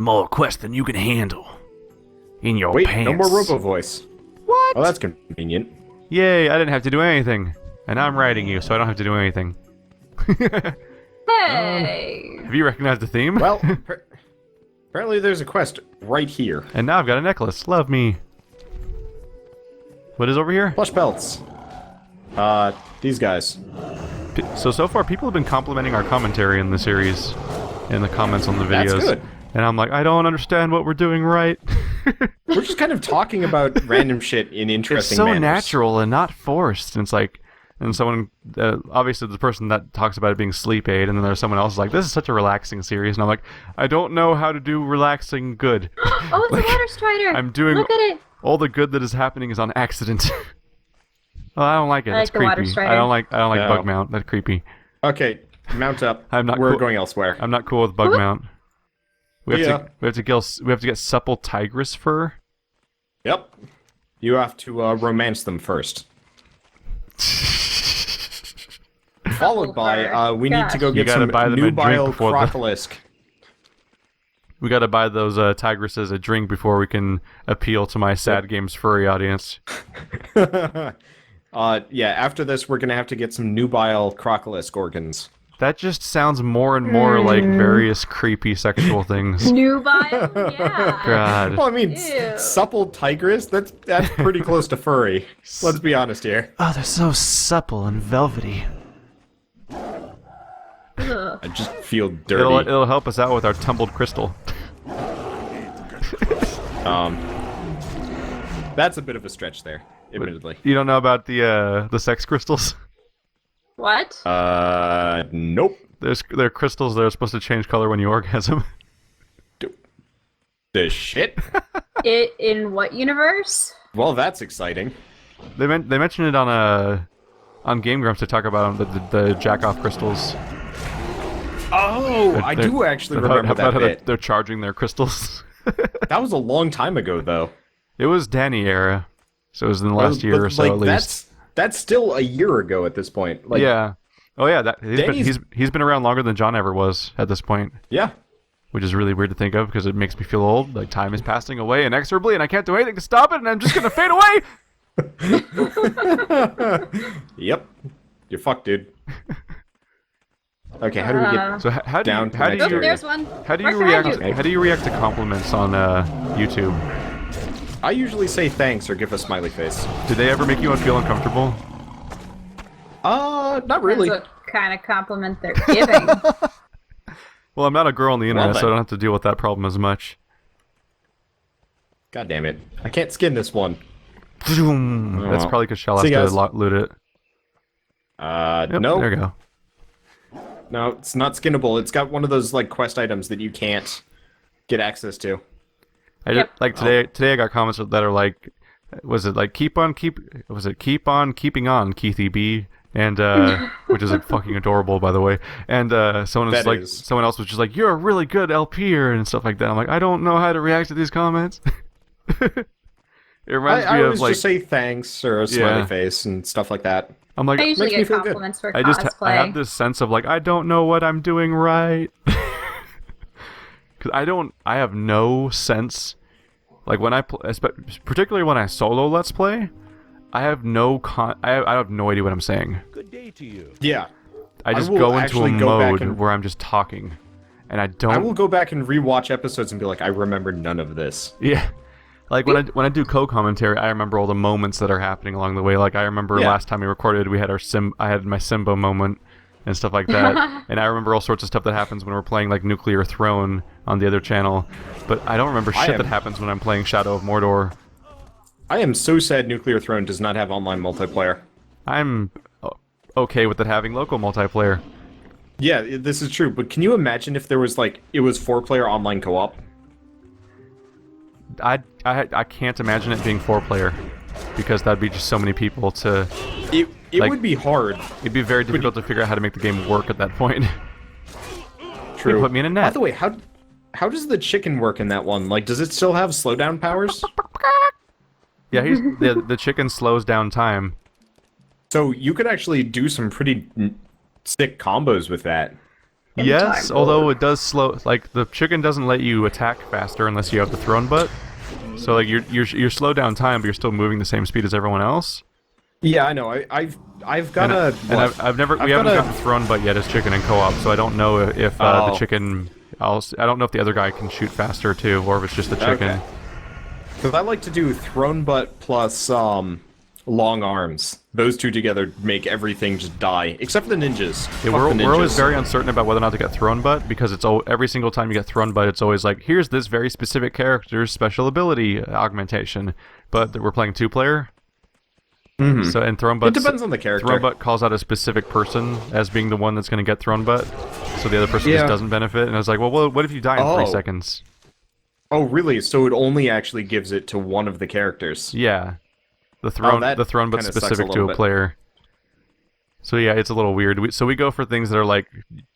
more quests than you can handle. In your Wait, pants. no more robo voice. What? Oh, that's convenient. Yay, I didn't have to do anything. And I'm writing you, so I don't have to do anything. Hey! Have you recognized the theme? Well, apparently there's a quest right here. And now I've got a necklace. Love me. What is over here? Plush belts. These guys. So far, people have been complimenting our commentary in the series, in the comments on the videos. That's good. And I'm like, I don't understand what we're doing right. We're just kind of talking about random shit in interesting manners. It's so natural and not forced. And it's like, and someone, obviously the person that talks about it being sleep aid, and then there's someone else who's like, this is such a relaxing series. And I'm like, I don't know how to do relaxing good. Oh, it's Like, a water strider! I'm doing Look at it! all the good that is happening is on accident. Well, I don't like it. I like It's the water creepy. strider. I don't like No. bug mount. That's creepy. Okay, mount up. I'm not We're cool- going elsewhere. I'm not cool with bug mount. We have Yeah. to get supple tigress fur. Yep. You have to romance them first. Followed by, we need to go You get gotta some buy them a drink nubile before the- crocolisk. We gotta buy those tigresses a drink before we can appeal to my sad games furry audience. Yeah, after this, we're gonna have to get some nubile crocolisk organs. That just sounds more and more like various creepy sexual things. Nubile? Yeah. God. Well, I mean, Ew. supple tigress, that's pretty close to furry. Let's be honest here. Oh, they're so supple and velvety. Ugh. I just feel dirty. It'll help us out with our tumbled crystal. That's a bit of a stretch there, admittedly. You don't know about the sex crystals? What? Nope. They're crystals that are supposed to change color when you orgasm. The shit? In what universe? Well, that's exciting. They mentioned it on Game Grumps to talk about the jack off crystals. Oh, I do actually remember that how bit. they're charging their crystals. That was a long time ago, though. It was Danny era, so it was in the last year or so like, at least. That's still a year ago at this point. Like, Yeah. Oh yeah, Danny's- he's been around longer than John ever was at this point, Yeah. which is really weird to think of because it makes me feel old. Like time is passing away inexorably, and I can't do anything to stop it, and I'm just gonna fade away. Yep. You're fucked, dude. Okay, how do we get... So how do Down you to how next do Oh, you there's one. how do Right you behind react you. how do you react to compliments on YouTube? I usually say thanks or give a smiley face. Did they ever make you feel uncomfortable? Not really. That's what kind of compliment they're giving. Well, I'm not a girl on the internet, so then. I don't have to deal with that problem as much. God damn it. I can't skin this one. That's probably because Shell has See you to guys. loot it. Yep, no. There you go. No, it's not skinnable. It's got one of those, like, quest items that you can't get access to. I Yep. just, like today I got comments that are like, was it like keep on keeping on Keithy B, and which is like fucking adorable, by the way. And someone was That like, is. someone else was just like, you're a really good LPer and stuff like that. I'm like, I don't know how to react to these comments. It reminds I me always of like, just say thanks or a smiley Yeah. face and stuff like that. I'm like, I usually makes me get feel good. compliments for I cosplay. have this sense of like I don't know what I'm doing right. Because I have no sense. Like when I particularly when I solo let's play, I have no I have no idea what I'm saying. Good day to you. Yeah. I just will go into a actually go back mode and- where I'm just talking, and I don't. I will go back and rewatch episodes and be like, I remember none of this. Yeah. Like when I do co-commentary, I remember all the moments that are happening along the way. Like I remember Yeah. last time we recorded, we had I had my Simba moment and stuff like that. And I remember all sorts of stuff that happens when we're playing like Nuclear Throne on the other channel. But I don't remember shit that happens when I'm playing Shadow of Mordor. I am so sad Nuclear Throne does not have online multiplayer. I'm okay with it having local multiplayer. Yeah, this is true, but can you imagine if there was like, it was 4-player online co-op? I can't imagine it being 4-player because that'd be just so many people to. It Like- would be hard. It'd be very difficult to figure out how to make the game work at that point. True. They put me in a net. By the way, how does the chicken work in that one? Like, does it still have slowdown powers? Yeah, the chicken slows down time. So you could actually do some pretty sick combos with that. Yes, time although mode. it does slow. Like the chicken doesn't let you attack faster unless you have the throne butt. So like you're slowed down time, but you're still moving the same speed as everyone else. Yeah, I know. I've got a. And I've never we haven't gotten throne butt yet as chicken in co-op, so I don't know if the chicken. I don't know if the other guy can shoot faster too, or if it's just the chicken. Because I like to do throne butt plus long arms. Those two together make everything just die, except for the ninjas. Yeah, we're always very uncertain about whether or not to get throne butt, because it's every single time you get throne butt, it's always like, here's this very specific character's special ability augmentation. But we're playing 2-player. Mm-hmm. So and throne butt. It depends on the character. Throne butt calls out a specific person as being the one that's going to get throne butt, so the other person just doesn't benefit. And I was like, well, what if you die in 3 seconds? Oh, really? So it only actually gives it to one of the characters? Yeah. The throne butt's specific to a player. So yeah, it's a little weird. So we go for things that are like,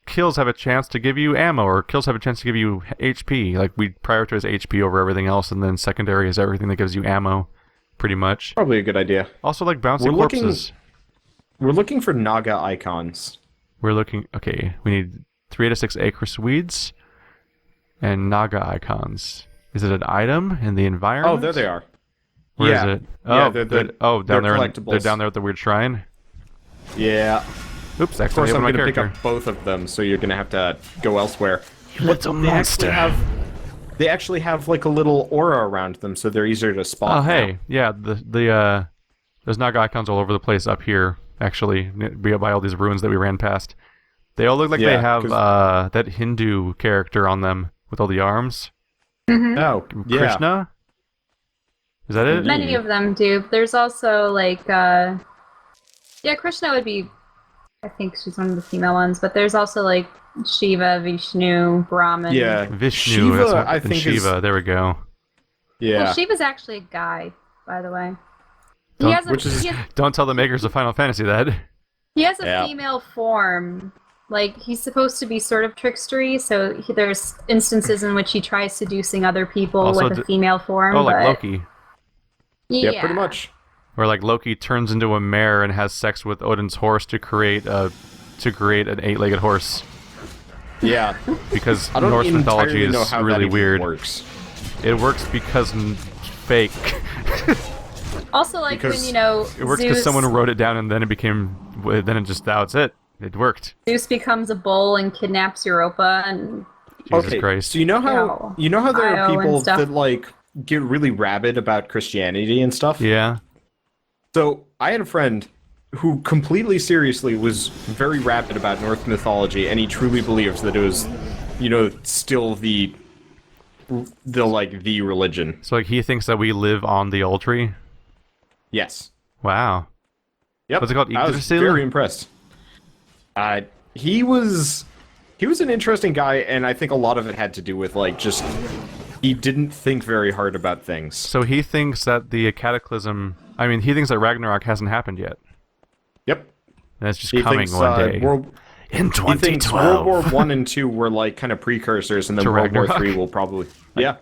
kills have a chance to give you ammo, or kills have a chance to give you HP. Like, we prioritize HP over everything else, and then secondary is everything that gives you ammo, pretty much. Probably a good idea. Also, like, bouncing corpses. We're looking for Naga icons. Okay, we need 3 to 6 acre weeds and Naga icons. Is it an item in the environment? Oh, there they are. Where is it? Oh, yeah, they're down there. collectibles. They're down there at the weird shrine. Yeah. Oops, Of course, I'm my going to pick character. up both of them, so you're going to have to go elsewhere. Little monster. They actually have like a little aura around them, so they're easier to spot. Oh, hey, yeah, there's Naga icons all over the place up here, actually, by all these ruins that we ran past. They all look like they have that Hindu character on them with all the arms. Mm-hmm. Oh, yeah. Krishna? Is that it? Many of them do. There's also like, Krishna would be, I think she's one of the female ones, but there's also like Shiva, Vishnu, Brahman. Yeah, Vishnu, Shiva, that's what, I and think Shiva, there we go. Yeah. Well, Shiva's actually a guy, by the way. Don't tell the makers of Final Fantasy that. He has a female form. Like, he's supposed to be sort of trickstery, so there's instances in which he tries seducing other people Also with a female form. Oh, like Loki. Yeah, pretty much. Where like Loki turns into a mare and has sex with Odin's horse to create an 8-legged horse. Yeah. Because I don't Norse mythology know is how really that weird. Works. It works because fake. Also, like Because when, you know, It works because Zeus, someone wrote it down and then that's it. It worked. Zeus becomes a bull and kidnaps Europa, and Jesus Christ. So you know how there are Io and people stuff. that like get really rabid about Christianity and stuff? Yeah. So I had a friend who completely seriously was very rabid about Norse mythology, and he truly believes that it was, you know, still the religion. So like he thinks that we live on the Ultry? Yes. Wow. Yep. What's it called? I was Yggdrasil? very impressed. He was an interesting guy, and I think a lot of it had to do with like just he didn't think very hard about things. So he thinks that the Cataclysm... I mean, he thinks that Ragnarok hasn't happened yet. Yep. And it's just He coming thinks, one day. In He thinks 2012. World War 1 and 2 were like kind of precursors, and then To World War Ragnarok. 3 will probably... Yeah.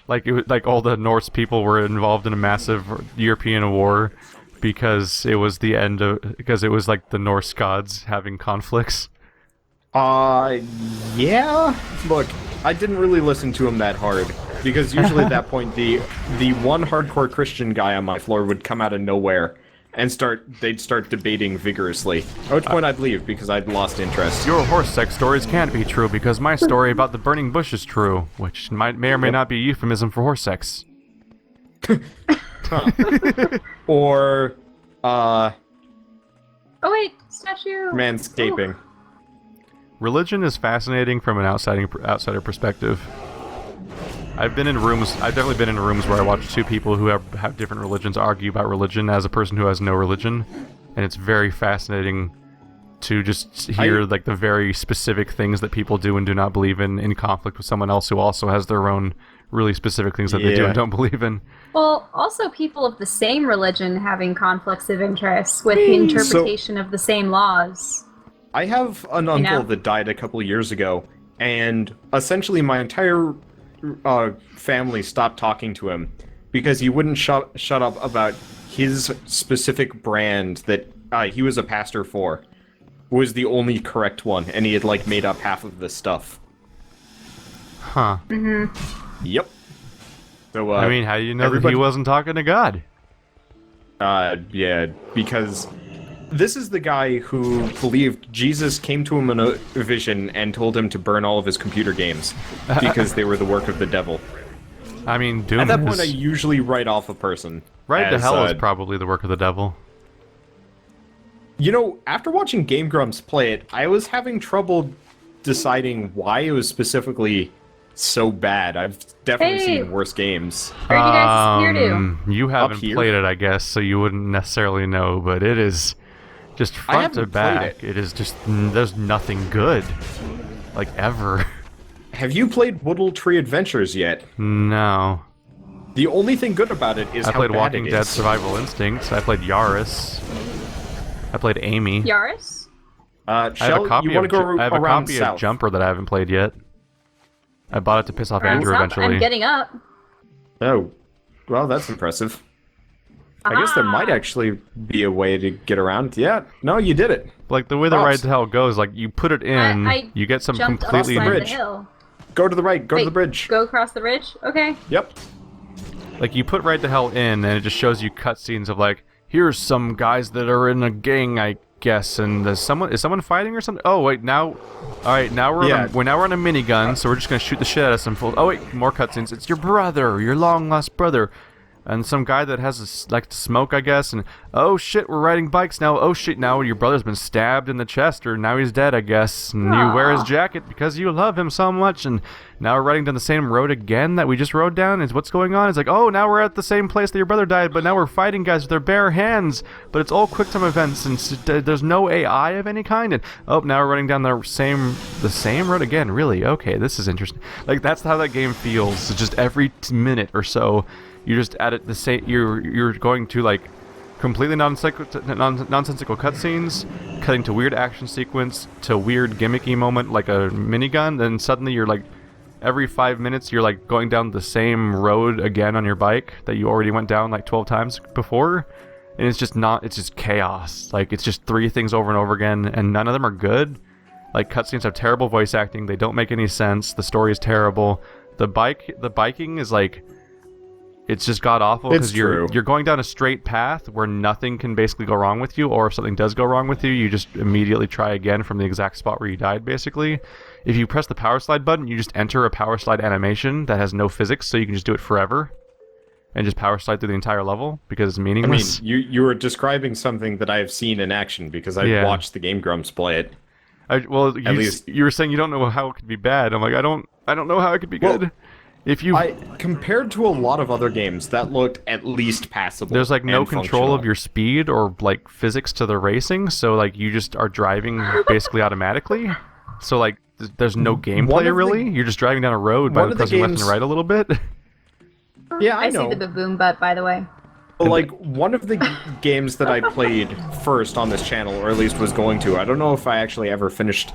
Like all the Norse people were involved in a massive European war because it was the end of... Because it was like the Norse gods having conflicts. Yeah. Look, I didn't really listen to him that hard, because usually at that point the one hardcore Christian guy on my floor would come out of nowhere and they'd start debating vigorously. At which point I'd leave because I'd lost interest. Your horse sex stories can't be true because my story about the burning bush is true, which may or may not be a euphemism for horse sex. Or oh wait, statue. manscaping. Religion is fascinating from an outsider perspective. I've definitely been in rooms where I watch two people who have different religions argue about religion as a person who has no religion, and it's very fascinating to just hear like the very specific things that people do and do not believe in conflict with someone else who also has their own really specific things that they do and don't believe in. Well, also people of the same religion having conflicts of interest with the interpretation of the same laws. I have an uncle that died a couple years ago, and essentially my entire family stopped talking to him because he wouldn't shut up about his specific brand that he was a pastor for, was the only correct one, and he had like made up half of the stuff. Huh. Yep. So I mean, how do you know that he wasn't talking to God? Yeah, because this is the guy who believed Jesus came to him in a vision and told him to burn all of his computer games because they were the work of the devil. I mean, Doom At that is... point, I usually write off a person. Right to as, hell is probably the work of the devil. You know, after watching Game Grumps play it, I was having trouble deciding why it was specifically so bad. I've definitely seen worse games. Where did you guys disappear to? You haven't here. played it, I guess, so you wouldn't necessarily know, but it is just front to haven't played back. It is just, there's nothing good. Like, ever. Have you played Woodle Tree Adventures yet? No. The only thing good about it is I how played bad Walking it Dead is. Survival Instincts. I played Yaris. I played Amy. Yaris? I have Shell, a copy, you want to go I have a around copy south. of Jumper that I haven't played yet. I bought it to piss off Andrew eventually. I'm getting up. Oh, well, that's impressive. I guess there might actually be a way to get around. Yeah, no, you did it. Like, the way the Ride to Hell goes, like, you put it in, I you get some jumped completely... upside bridge. the hill. Go to the right, go to Wait, the bridge. Go across the bridge? Okay. Yep. Like, you put Ride to Hell in, and it just shows you cutscenes of, like, here's some guys that are in a gang, I guess, and is someone fighting or something? Oh, wait, now... Alright, now we're on a minigun, so we're just gonna shoot the shit out of some fools. Oh, wait, more cutscenes. It's your brother, your long-lost brother. And some guy that has like to smoke, I guess, and oh shit, we're riding bikes now. Oh shit, now your brother's been stabbed in the chest, or now he's dead, I guess. And you wear his jacket because you love him so much, and now we're riding down the same road again that we just rode down. Is what's going on? It's like, oh, now we're at the same place that your brother died, but now we're fighting guys with their bare hands. But it's all quick time events, and there's no AI of any kind. And oh, now we're running down the same road again. Really? Okay, this is interesting. Like, that's how that game feels. It's just every minute or so. You just add it the same. You're going to like completely nonsensical cutscenes, cutting to weird action sequence, to weird gimmicky moment like a minigun. Then suddenly you're like, every 5 minutes you're like going down the same road again on your bike that you already went down like 12 times before, and it's just chaos. Like, it's just 3 things over and over again, and none of them are good. Like, cutscenes have terrible voice acting. They don't make any sense. The story is terrible. The biking is like. It's just god-awful because you're going down a straight path where nothing can basically go wrong with you, or if something does go wrong with you, you just immediately try again from the exact spot where you died, basically. If you press the power slide button, you just enter a power slide animation that has no physics, so you can just do it forever and just power slide through the entire level because it's meaningless. I mean, you were describing something that I have seen in action because I've watched the Game Grumps play it. You were saying you don't know how it could be bad. I'm like, I don't know how it could be good. Compared to a lot of other games, that looked at least passable. There's like no control of your speed or like physics to the racing, so like you just are driving basically automatically. So like there's no gameplay really. You're just driving down a road by pressing left and right a little bit. Yeah, I know. see the baboon butt, by the way. Like, one of the games that I played first on this channel, or at least was going to, I don't know if I actually ever finished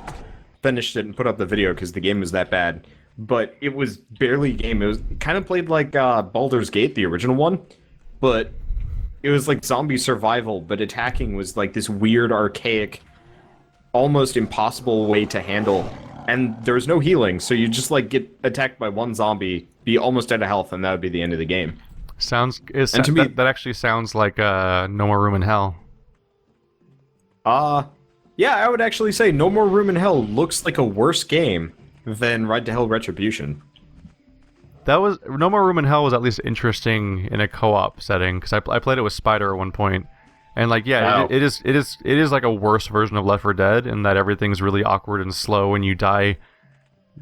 it and put up the video because the game was that bad. But it was barely a game. It was kind of played like Baldur's Gate, the original one, but it was like zombie survival, but attacking was like this weird, archaic, almost impossible way to handle. And there was no healing, so you just like get attacked by one zombie, be almost out of health, and that would be the end of the game. That actually sounds like No More Room in Hell. Yeah, I would actually say No More Room in Hell looks like a worse game than Ride to Hell Retribution. No More Room in Hell was at least interesting in a co-op setting because I played it with Spider at one point, and like it is like a worse version of Left 4 Dead in that everything's really awkward and slow and you die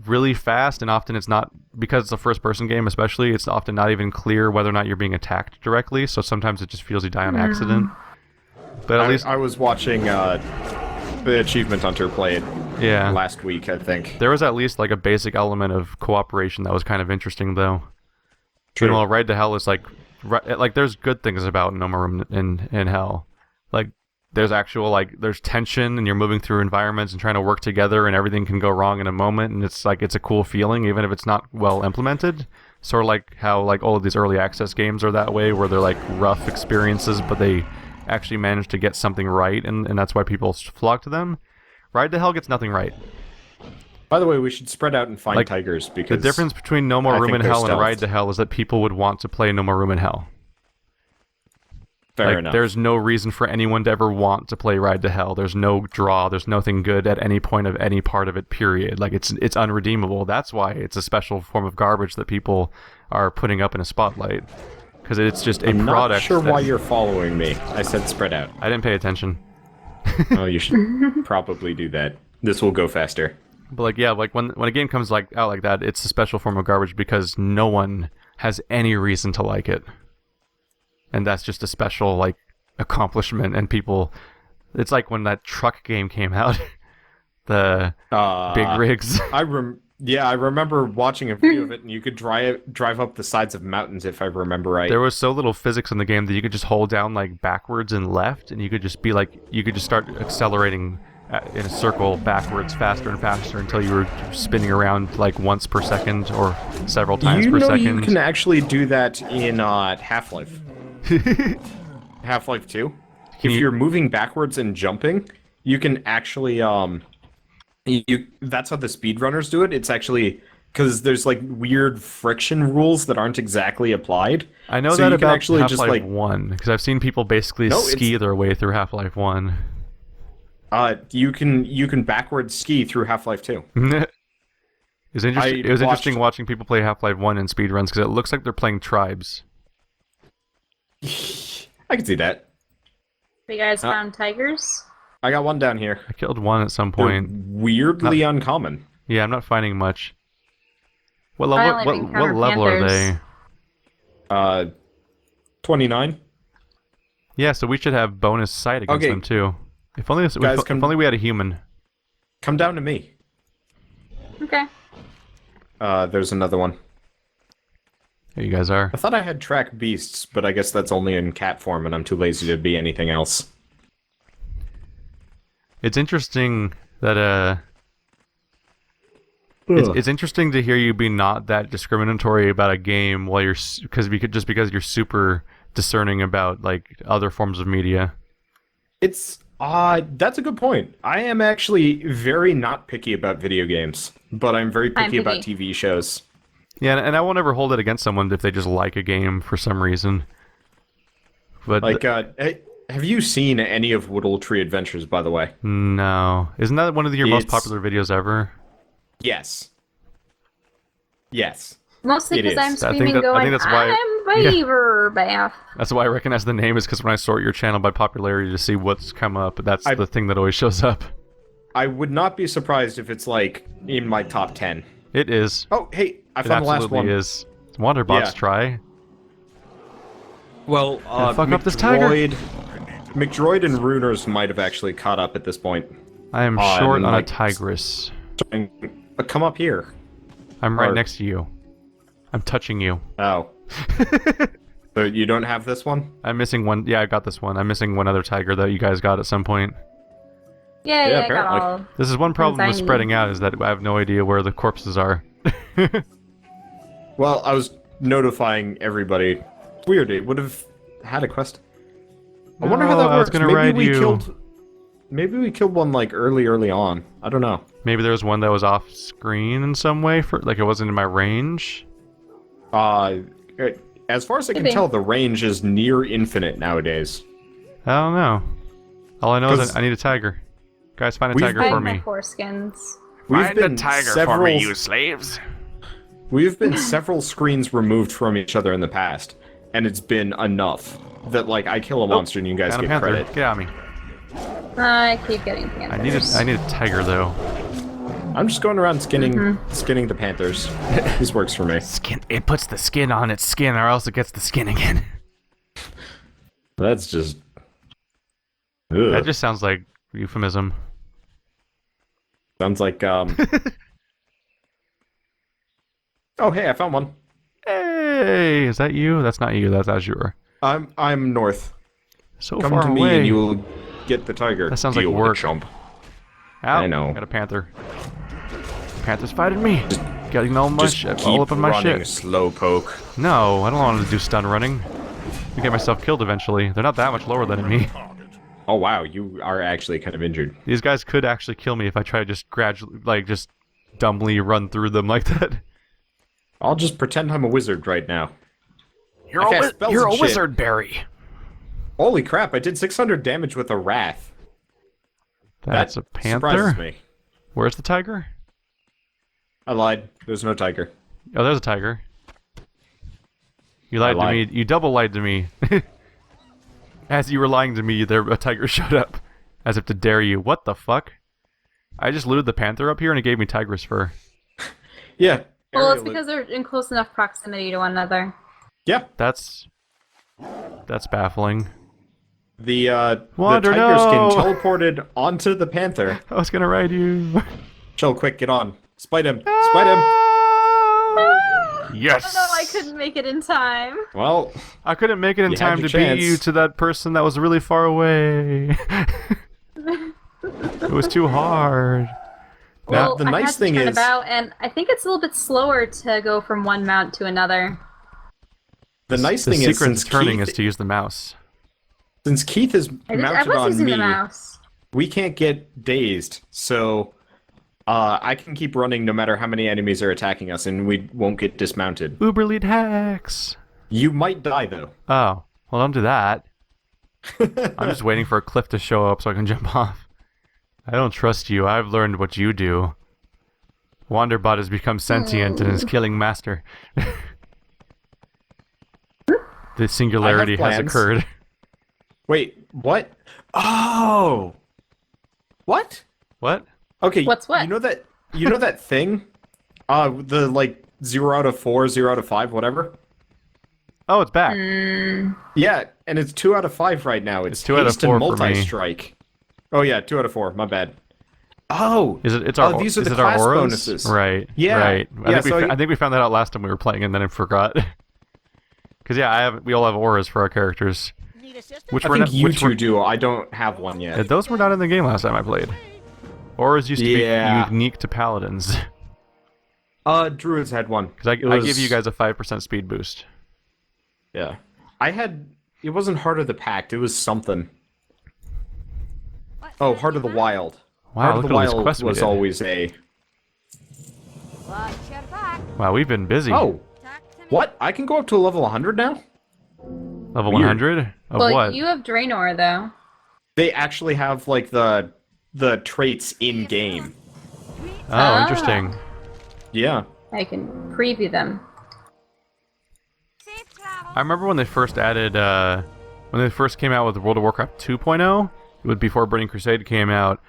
really fast, and often it's not, because it's a first-person game especially, it's often not even clear whether or not you're being attacked directly, so sometimes it just feels you die on accident. But at least I was watching the Achievement Hunter play it last week, I think. There was at least like a basic element of cooperation that was kind of interesting, though. True. Meanwhile, Ride to Hell is like there's good things about No More Room in Hell. Like, there's actual, like, there's tension, and you're moving through environments and trying to work together, and everything can go wrong in a moment, and it's like, it's a cool feeling, even if it's not well implemented. Sort of like how, like, all of these early access games are that way, where they're, like, rough experiences, but they actually manage to get something right, and that's why people flock to them. Ride to Hell gets nothing right. By the way, we should spread out and find Like, tigers because The difference between No More I Room think in they're Hell and stealthed. Ride to Hell is that people would want to play No More Room in Hell. Fair enough. There's no reason for anyone to ever want to play Ride to Hell. There's no draw. There's nothing good at any point of any part of it, period. Like, it's unredeemable. That's why it's a special form of garbage that people are putting up in a spotlight. Because it's just a I'm product. not sure that- why you're following me. I said spread out. I didn't pay attention. Oh, you should probably do that. This will go faster. But like, yeah, like when a game comes out like that, it's a special form of garbage because no one has any reason to like it. And that's just a special, like, accomplishment, and people... It's like when that truck game came out. The big rigs. I remember watching a video of it, and you could drive up the sides of mountains, if I remember right. There was so little physics in the game that you could just hold down, like, backwards and left, and you could just be like... You could just start accelerating in a circle backwards faster and faster until you were spinning around, like, once per second or several times per second. You can actually do that in Half-Life. Half-Life 2. If you're moving backwards and jumping, you can actually that's how the speedrunners do it. It's actually because there's like weird friction rules that aren't exactly applied. I know so that you can about actually Half-Life just like 1 because I've seen people basically ski their way through Half-Life 1. You can backwards ski through Half-Life 2. It was interesting watching people play Half-Life 1 in speedruns because it looks like they're playing Tribes. I can see that. You guys found tigers? I got one down here. I killed one at some point. They're weirdly uncommon. Yeah, I'm not finding much. What I level? only What encountered level are panthers. they? 29. Yeah, so we should have bonus sight against them too. If only if only we had a human. Come down to me. Okay. There's another one. There you guys are. I thought I had track beasts, but I guess that's only in cat form, and I'm too lazy to be anything else. It's interesting that it's interesting to hear you be not that discriminatory about a game while you're because you're super discerning about like other forms of media. It's that's a good point. I am actually very not picky about video games, but I'm very picky about TV shows. Yeah, and I won't ever hold it against someone if they just like a game for some reason. But like, have you seen any of Woodle Tree Adventures, by the way? No. Isn't that one of your most popular videos ever? Yes. Yes. Mostly because I'm screaming I going, think that's why, I'm Beaver Bath. That's why I recognize the name, is because when I sort your channel by popularity to see what's come up, that's the thing that always shows up. I would not be surprised if it's, like, in my top 10. It is. Oh, hey, I found the last one. It absolutely is. Wanderbots try. Well, fuck up this tiger. McDroid and Runers might have actually caught up at this point. I am short on a tigress. Come up here. I'm right next to you. I'm touching you. Oh. So you don't have this one? I'm missing one. Yeah, I got this one. I'm missing one other tiger that you guys got at some point. Yeah, I got all. This is one problem with spreading out, is that I have no idea where the corpses are. Well, I was notifying everybody. Weird, it would have had a quest. I wonder how that works. Maybe we killed one like early on. I don't know. Maybe there was one that was off screen in some way, like it wasn't in my range. As far as I can tell, the range is near infinite nowadays. I don't know. All I know is that I need a tiger. Guys, find a tiger for me. Foreskins. Find a tiger for me, you slaves. We've been several screens removed from each other in the past, and it's been enough that like I kill a monster and you guys get credit. Get on me. I keep getting panthers. I need a tiger though. I'm just going around skinning the panthers. This works for me. It puts the skin on its skin, or else it gets the skin again. That's just. Ugh. That just sounds like euphemism. Sounds like Oh hey, I found one. Hey, is that you? That's not you. That's Azure. I'm north. So Come far to away. me and you will get the tiger. That sounds like work. Chump. Ow, I know. Got a panther. Panther's fighting me. Getting all my shit, keep all up in my running, shit. Slowpoke. No, I don't want to do stun running. I get myself killed eventually. They're not that much lower than me. Oh wow, you are actually kind of injured. These guys could actually kill me if I try to just gradually, like, just dumbly run through them like that. I'll just pretend I'm a wizard right now. You're I a, cast spells you're and a shit. wizard, Barry. Holy crap, I did 600 damage with a wrath. That's a panther? Surprises me. Where's the tiger? I lied. There's no tiger. Oh, there's a tiger. You lied to me. You double lied to me. As you were lying to me, a tiger showed up. As if to dare you. What the fuck? I just looted the panther up here and it gave me tigress fur. Yeah. Well, it's because they're in close enough proximity to one another. Yeah. That's baffling. The Wander, tiger no! skin teleported onto the panther. I was gonna ride you. Chill, quick, get on. Spite him. Spite him. Yes. Oh no, I couldn't make it in time. Well, I couldn't make it in You time had to your beat you chance. to that person that was really far away. It was too hard. Well, the I nice had to thing turn is- about, and I think it's a little bit slower to go from one mount to another. the nice The thing is, secret since to turning Keith, is to use the mouse. since Keith is I mounted was on using me, the mouse. we can't get dazed, so I can keep running no matter how many enemies are attacking us, and we won't get dismounted. Uber lead hacks. You might die, though. Oh, well, don't do that. I'm just waiting for a cliff to show up so I can jump off. I don't trust you. I've learned what you do. Wanderbot has become sentient and is killing Master. The singularity has plans. occurred. Wait, what? Oh! What? What? What's Okay, what? You know that thing? The, like, 0 out of 4, 0 out of 5, whatever? Oh, it's back. Yeah, and it's 2 out of 5 right now. It's 2 out of haste and 4 for me. multi-strike. Oh yeah, 2 out of 4, my bad. Oh! Is it? It's our. these are is the it our class auras? bonuses. Right. Yeah. Right. Yeah, I think we found that out last time we were playing, and then I forgot. Because yeah, we all have auras for our characters. Which I were think not, you which two were, do. I don't have one yet. those were not in the game last time I played. Auras used to Yeah. be unique to paladins. Druids had one. Because I give you guys a 5% speed boost. Yeah. It wasn't Heart of the Pact, it was something. Oh, Heart of the Wild. Wow, Heart of look the at all these Wild quests we was did. always a... Wow, we've been busy. Oh! What? I can go up to level 100 now? Level weird. 100? Of Well, what? you have Draenor, though. They actually have, like, the traits in-game. Oh, interesting. Yeah. I can preview them. I remember when they first added, when they first came out with World of Warcraft 2.0, it was before Burning Crusade came out,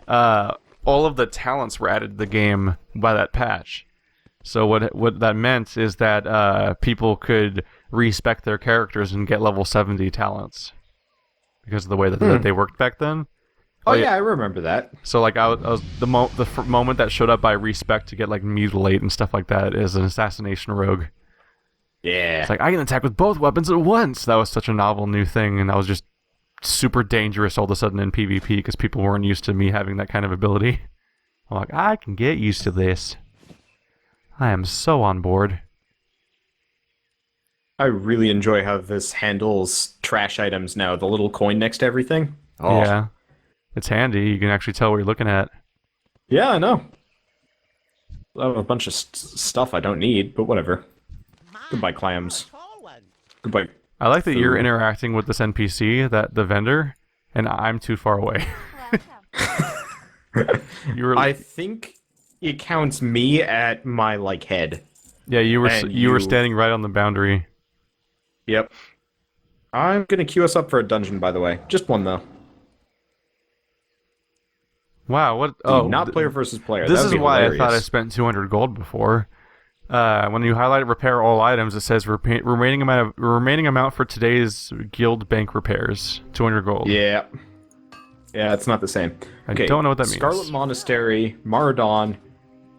all of the talents were added to the game by that patch. So what that meant is that people could respec their characters and get level 70 talents. Because of the way that they worked back then. Oh yeah, I remember that. So like I was the moment that showed up by respec to get like mutilate and stuff like that is an assassination rogue. Yeah. It's like I can attack with both weapons at once. That was such a novel new thing, and that was just super dangerous all of a sudden in PvP because people weren't used to me having that kind of ability. I'm like, I can get used to this. I am so on board. I really enjoy how this handles trash items now. The little coin next to everything. Oh. Yeah, it's handy. You can actually tell what you're looking at. Yeah, I know. I have a bunch of stuff I don't need, but whatever. Goodbye, clams. Goodbye. I like that you're Food. interacting with this NPC, the vendor, and I'm too far away. You were, I think it counts me at my, like, head. yeah, you were and you were you- standing right on the boundary. Yep. I'm gonna queue us up for a dungeon, by the way. Just one, though. Wow, what? Not player versus player. This That would is be why I hilarious. thought I spent 200 gold before. When you highlight repair all items, it says remaining amount for today's guild bank repairs, 200 gold. Yeah. Yeah, it's not the same. I don't know what that means. Scarlet Monastery, Maradon,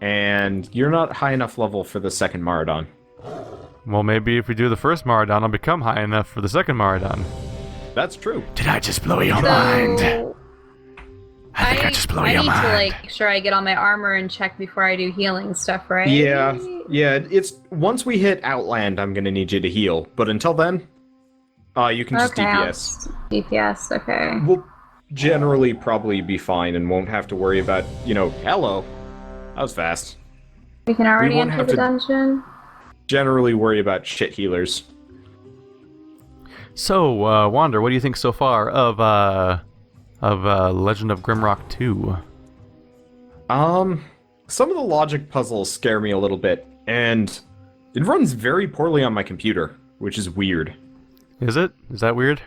and you're not high enough level for the second Maradon. Well, maybe if we do the first Maradon, I'll become high enough for the second Maradon. That's true. Did I just blow your mind? So, I think I just blew I your need to mind. like make sure I get all my armor and check before I do healing stuff, right? Yeah, it's once we hit Outland, I'm gonna need you to heal. But until then, you can just Okay, I'll DPS. just DPS. Okay. generally probably be fine and won't have to worry about, hello. That was fast. We can already won't enter have the to- dungeon. Generally worry about shit healers. So, Wander, what do you think so far of Legend of Grimrock 2? Some of the logic puzzles scare me a little bit, and it runs very poorly on my computer, which is weird. Is it? Is that weird?